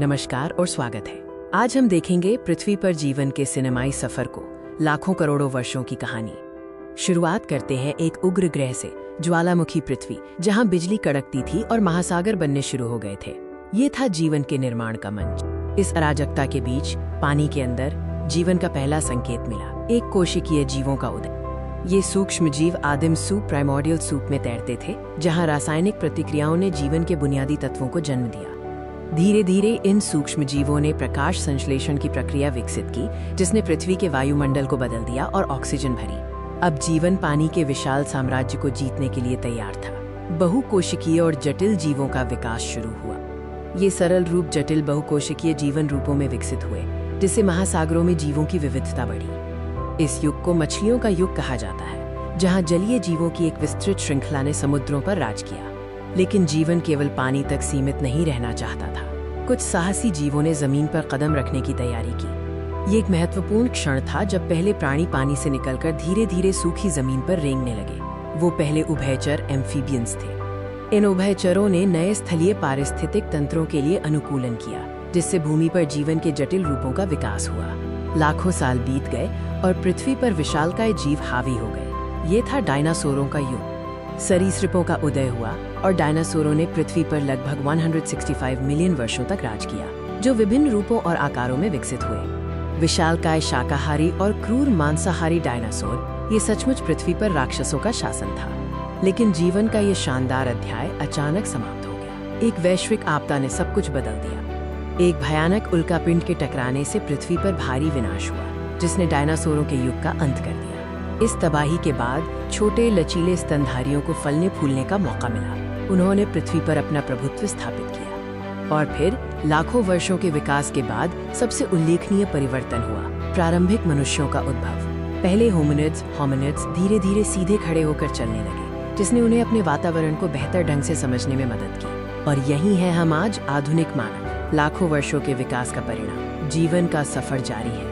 नमस्कार और स्वागत है। आज हम देखेंगे पृथ्वी पर जीवन के सिनेमाई सफर को, लाखों करोड़ों वर्षों की कहानी। शुरुआत करते हैं एक उग्र ग्रह से, ज्वालामुखी पृथ्वी, जहां बिजली कड़कती थी और महासागर बनने शुरू हो गए थे। ये था जीवन के निर्माण का मंच। इस अराजकता के बीच पानी के अंदर जीवन का पहला संकेत मिला, एक कोशिकीय जीवों का उदय। ये सूक्ष्म जीव आदिम सूप, प्राइमोर्डियल सूप में तैरते थे, जहां रासायनिक प्रतिक्रियाओं ने जीवन के बुनियादी तत्वों को जन्म दिया। धीरे धीरे इन सूक्ष्म जीवों ने प्रकाश संश्लेषण की प्रक्रिया विकसित की, जिसने पृथ्वी के वायुमंडल को बदल दिया और ऑक्सीजन भरी। अब जीवन पानी के विशाल साम्राज्य को जीतने के लिए तैयार था। बहुकोशिकीय और जटिल जीवों का विकास शुरू हुआ। ये सरल रूप जटिल बहुकोशिकीय जीवन रूपों में विकसित हुए, जिससे महासागरों में जीवों की विविधता बढ़ी। इस युग को मछलियों का युग कहा जाता है, जहां जलीय जीवों की एक विस्तृत श्रृंखला ने समुद्रों पर राज किया। लेकिन जीवन केवल पानी तक सीमित नहीं रहना चाहता था। कुछ साहसी जीवों ने जमीन पर कदम रखने की तैयारी की। ये एक महत्वपूर्ण क्षण था जब पहले प्राणी पानी से निकलकर धीरे धीरे सूखी जमीन पर रेंगने लगे। वो पहले उभयचर एम्फीबियंस थे। इन उभयचरों ने नए स्थलीय पारिस्थितिक तंत्रों के लिए अनुकूलन किया, जिससे भूमि पर जीवन के जटिल रूपों का विकास हुआ। लाखों साल बीत गए और पृथ्वी पर विशालकाय जीव हावी हो गए। ये था डायनासोरों का युग। सरीसृपों का उदय हुआ और डायनासोरों ने पृथ्वी पर लगभग 165 मिलियन वर्षों तक राज किया, जो विभिन्न रूपों और आकारों में विकसित हुए। विशालकाय शाकाहारी और क्रूर मांसाहारी डायनासोर, ये सचमुच पृथ्वी पर राक्षसों का शासन था। लेकिन जीवन का ये शानदार अध्याय अचानक समाप्त हो गया। एक वैश्विक आपदा ने सब कुछ बदल दिया। एक भयानक उल्कापिंड के टकराने से पृथ्वी पर भारी विनाश हुआ, जिसने डायनासोरों के युग का अंत कर दिया। इस तबाही के बाद छोटे लचीले स्तनधारियों को फलने फूलने का मौका मिला। उन्होंने पृथ्वी पर अपना प्रभुत्व स्थापित किया। और फिर लाखों वर्षों के विकास के बाद सबसे उल्लेखनीय परिवर्तन हुआ, प्रारंभिक मनुष्यों का उद्भव। पहले होमिनिड्स धीरे धीरे सीधे खड़े होकर चलने लगे, जिसने उन्हें अपने वातावरण को बेहतर ढंग से समझने में मदद की। और यही है हम आज, आधुनिक मानव। लाखों वर्षों के विकास का परिणाम। जीवन का सफर जारी है।